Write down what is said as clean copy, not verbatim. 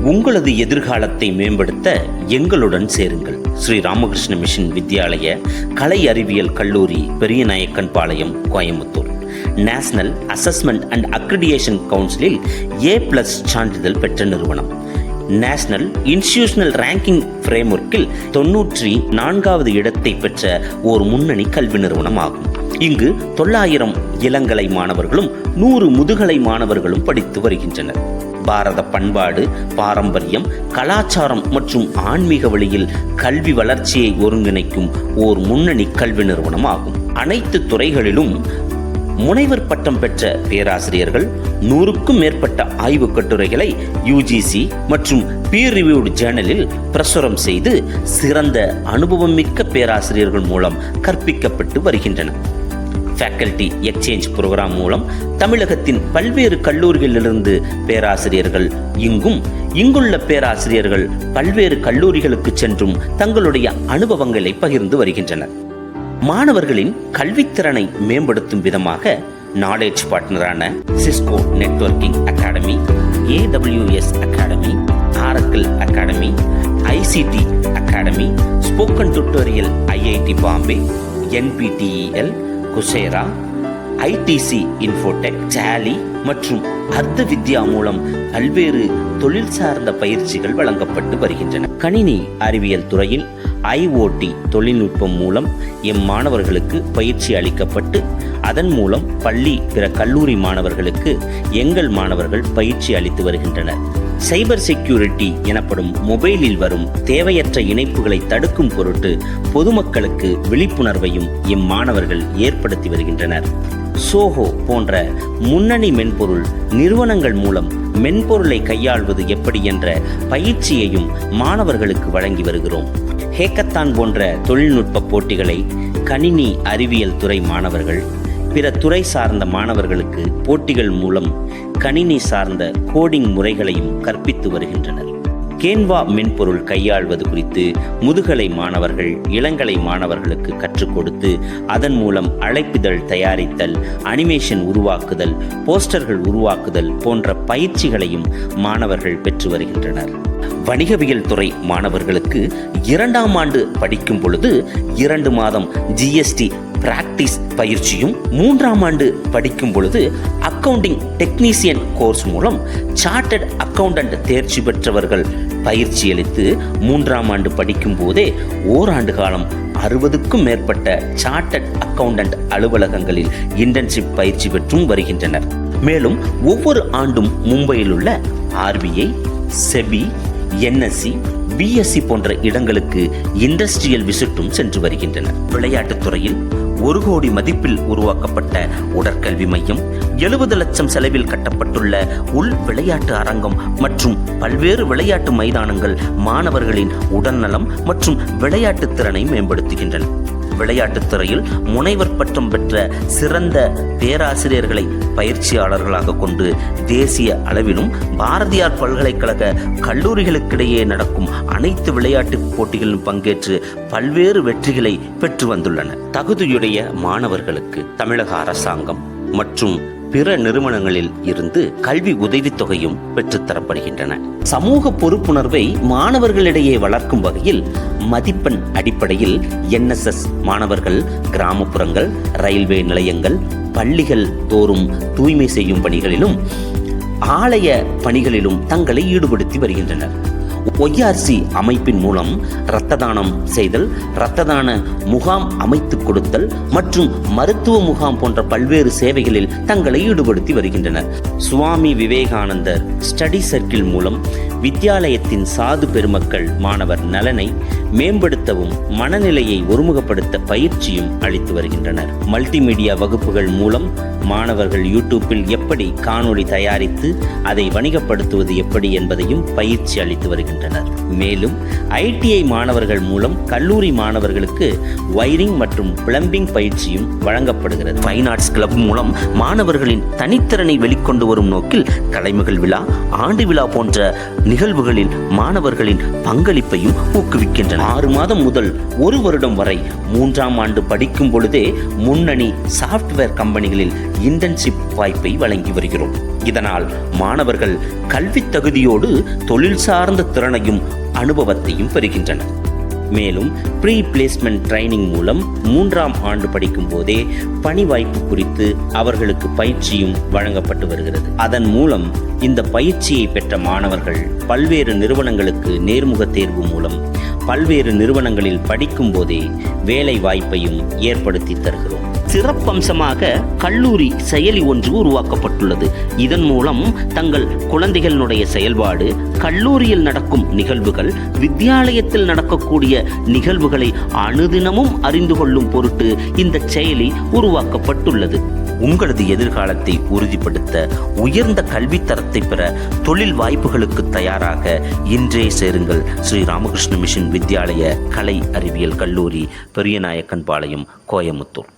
உங்களது எதிர்காலத்தை மேம்படுத்த எங்களுடன் சேருங்கள். ஸ்ரீ ராமகிருஷ்ண மிஷன் வித்யாலய கலை அறிவியல் கல்லூரி, Periyanaickenpalayam, Coimbatore. National Assessment and Accreditation கவுன்சிலில் A+ சான்றிதழ் பெற்ற நிறுவனம். நேஷனல் இன்ஸ்டிடியூஷனல் ரேங்கிங் ஃப்ரேம்வொர்க்கில் 94வது இடத்தை பெற்ற ஒரு முன்னணி கல்வி நிறுவனம் ஆகும். இங்கு 900 இளங்கலை மாணவர்களும் 100 முதுகலை மாணவர்களும் படித்து வருகின்றனர். பாரத பண்பாடு, பாரம்பரியம், கலாச்சாரம் மற்றும் ஆன்மீக வழியில் கல்வி வளர்ச்சியை ஒருங்கிணைக்கும் ஓர் முன்னணி கல்வி நிறுவனம் ஆகும். அனைத்து துறைகளிலும் முனைவர் பட்டம் பெற்ற பேராசிரியர்கள், 100க்கும் மேற்பட்ட ஆய்வுக் கட்டுரைகளை UGC மற்றும் பீர் ரிவ்யூடு ஜேர்னலில் பிரசுரம் செய்து சிறந்த அனுபவமிக்க பேராசிரியர்கள் மூலம் கற்பிக்கப்பட்டு வருகின்றன. ஃபேக்கல்டி எக்ஸ்சேஞ்ச் புரோகிராம் மூலம் தமிழகத்தின் பல்வேறு கல்லூரிகளிலிருந்து பேராசிரியர்கள் இங்குள்ள பேராசிரியர்கள் பல்வேறு கல்லூரிகளுக்கு சென்றும் தங்களுடைய அனுபவங்களை பகிர்ந்து வருகின்றனர். மாணவர்களின் கல்வித்திறனை மேம்படுத்தும் விதமாக நாலேஜ் பார்ட்னரான Cisco networking academy, AWS academy, Oracle academy, ICT academy, spoken tutorial IIT Bombay, NPTEL, Coursera, ITC Infotech, Tally மற்றும் அர்த்த வித்யா மூலம் பல்வேறு தொழில் சார்ந்த பயிற்சிகள் வழங்கப்பட்டு வருகின்றன. கணினி அறிவியல் துறையில் IoT தொழில்நுட்பம் மூலம் மாணவர்களுக்கு பயிற்சி அளிக்கப்பட்டு அதன் மூலம் பள்ளி பிற கல்லூரி மாணவர்களுக்கு எங்கள் மாணவர்கள் பயிற்சி அளித்து வருகின்றனர். சைபர் செக்யூரிட்டி எனப்படும் மொபைலில் வரும் தேவையற்ற இணைப்புகளை தடுக்கும் பொருட்டு பொதுமக்களுக்கு விழிப்புணர்வையும் இம்மாணவர்கள் ஏற்படுத்தி வருகின்றனர். சோஹோ போன்ற முன்னணி மென்பொருள் நிறுவனங்கள் மூலம் மென்பொருளை கையாள்வது எப்படி என்ற பயிற்சியையும் மாணவர்களுக்கு வழங்கி வருகிறோம். ஹேக்கத்தான் போன்ற தொழில்நுட்ப போட்டிகளை கணினி அறிவியல் துறை மாணவர்கள், பிற துறை சார்ந்த மாணவர்களுக்கு போட்டிகள் மூலம் கணினி சார்ந்த கோடிங் முறைகளையும் கற்பித்து வருகின்றனர். கேன்வா மென்பொருள் கையாள்வது குறித்து முதுகலை மாணவர்கள், இளங்கலை மாணவர்களுக்கு கற்றுக் கொடுத்து அதன் மூலம் அழைப்பிதழ் தயாரித்தல், அனிமேஷன் உருவாக்குதல், போஸ்டர்கள் உருவாக்குதல் போன்ற பயிற்சிகளையும் மாணவர்கள் பெற்று வருகின்றனர். வணிகவியல் துறை மாணவர்களுக்கு 2ஆம் ஆண்டு படிக்கும் பொழுது 2 மாதம் GST பிராக்டிஸ் பயிற்சியும், 3ஆம் ஆண்டு படிக்கும் பொழுது அக்கவுண்டிங் டெக்னீசியன் கோர்ஸ் மூலம் சார்ட்டர்ட் அக்கவுண்டன்ட் தேர்ச்சி பெற்றவர்கள் பயிற்சி அளித்து 3ஆம் ஆண்டு படிக்கும் போதே ஓராண்டு காலம் 60க்கும் மேற்பட்ட சார்ட்டர்ட் அக்கவுண்டன்ட் அலுவலகங்களில் இன்டர்ன்ஷிப் பயிற்சி பெற்றும் வருகின்றனர். மேலும் ஒவ்வொரு ஆண்டும் மும்பையில் உள்ள RBI, SEBI, NSE, BSc போன்ற இடங்களுக்கு இண்டஸ்ட்ரியல் விசிட்டும் சென்று வருகின்றனர். விளையாட்டுத் துறையில் 1 கோடி மதிப்பில் உருவாக்கப்பட்ட உடற்கல்வி மையம், 70 லட்சம் செலவில் கட்டப்பட்டுள்ள உள் விளையாட்டு அரங்கம் மற்றும் பல்வேறு விளையாட்டு மைதானங்கள் மாணவர்களின் உடல்நலம் மற்றும் விளையாட்டு திறனை மேம்படுத்துகின்றன. விளையாட்டுத் துறையில் முனைவர் பட்டம் பெற்ற சிறந்த பேராசிரியர்களை பயிற்சியாளர்களாக கொண்டு தேசிய அளவிலும் பாரதியார் பல்கலைக்கழக கல்லூரிகளுக்கிடையே நடக்கும் அனைத்து விளையாட்டு போட்டிகளிலும் பங்கேற்று பல்வேறு வெற்றிகளை பெற்று வந்துள்ளன. தகுதியுடைய மாணவர்களுக்கு தமிழக அரசாங்கம் மற்றும் பிற நிறுவனங்களில் இருந்து கல்வி உதவித்தொகையும் பெற்றுத்தரப்படுகின்றன. சமூக பொறுப்புணர்வை மாணவர்களிடையே வளர்க்கும் வகையில் மதிப்பெண் அடிப்படையில் NSS மாணவர்கள் கிராமப்புறங்கள், ரயில்வே நிலையங்கள், பள்ளிகள் தோறும் தூய்மை செய்யும் பணிகளிலும் ஆலய பணிகளிலும் தங்களை ஈடுபடுத்தி வருகின்றனர். ORC அமைப்பின் மூலம் இரத்த தானம் செய்தல், இரத்த தான முகாம் அமைத்து கொடுத்தல் மற்றும் மருத்துவ முகாம் போன்ற பல்வேறு சேவைகளில் தங்களை ஈடுபடுத்தி வருகின்றனர். சுவாமி விவேகானந்தர் ஸ்டடி சர்க்கிள் மூலம் வித்யாலயத்தின் சாது பெருமக்கள் மாணவர் நலனை மேம்படுத்தவும் மனநிலையை ஒருமுகப்படுத்த பயிற்சியும் அளித்து வருகின்றனர். மல்டிமீடியா வகுப்புகள் மூலம் மாணவர்கள் யூடியூப்பில் எப்படி காணொளி தயாரித்து அதை வணிகப்படுத்துவது எப்படி என்பதையும் பயிற்சி அளித்து வருகின்றனர். மேலும் ITI மாணவர்கள் மூலம் கல்லூரி மாணவர்களுக்கு வைரிங் மற்றும் பிளம்பிங் பயிற்சியும் வழங்கப்படுகிறது. ஃபைன் ஆர்ட்ஸ் கிளப் மூலம் மாணவர்களின் தனித்திறனை வெளிக்கொண்டு வரும் நோக்கில் கலைமகள் விழா, ஆண்டு விழா போன்ற நிகழ்வுகளில் மாணவர்களின் பங்களிப்பையும் ஊக்குவிக்கின்றனர். 6 மாதம் முதல் 1 வருடம் வரை 3ஆம் ஆண்டு படிக்கும் பொழுதே முன்னணி சாஃப்ட்வேர் கம்பெனிகளில் இன்டர்ன்ஷிப் வாய்ப்பை வழங்கி வருகிறோம். இதனால் மாணவர்கள் கல்வி தகுதியோடு தொழில் சார்ந்த திறனையும் அனுபவத்தையும் பெறுகின்றனர். மேலும் ப்ரீ பிளேஸ்மெண்ட் ட்ரைனிங் மூலம் 3ஆம் ஆண்டு படிக்கும் போதே பணி வாய்ப்பு குறித்து அவர்களுக்கு பயிற்சியும் வழங்கப்பட்டு வருகிறது. அதன் மூலம் இந்த பயிற்சியை பெற்ற மாணவர்கள் பல்வேறு நிறுவனங்களுக்கு நேர்முக தேர்வு மூலம் பல்வேறு நிறுவனங்களில் படிக்கும் போதே வேலை வாய்ப்பையும் ஏற்படுத்தி தருகிறோம். சிறப்பம்சமாக கல்லூரி செயலி ஒன்று உருவாக்கப்பட்டுள்ளது. இதன் மூலம் தங்கள் குழந்தைகளினுடைய செயல்பாடு, கல்லூரியில் நடக்கும் நிகழ்வுகள், வித்தியாலயத்தில் நடக்கக்கூடிய நிகழ்வுகளை அனுதினமும் அறிந்து கொள்ளும் பொருட்டு இந்த செயலி உருவாக்கப்பட்டுள்ளது. உங்களது எதிர்காலத்தை உறுதிப்படுத்த, உயர்ந்த கல்வித்தரத்தை பெற, தொழில் வாய்ப்புகளுக்கு தயாராக இன்றே சேருங்கள் ஸ்ரீ ராமகிருஷ்ண மிஷன் வித்யாலய கலை அறிவியல் கல்லூரி, பெரியநாயக்கன்பாளையம், கோயமுத்தூர்.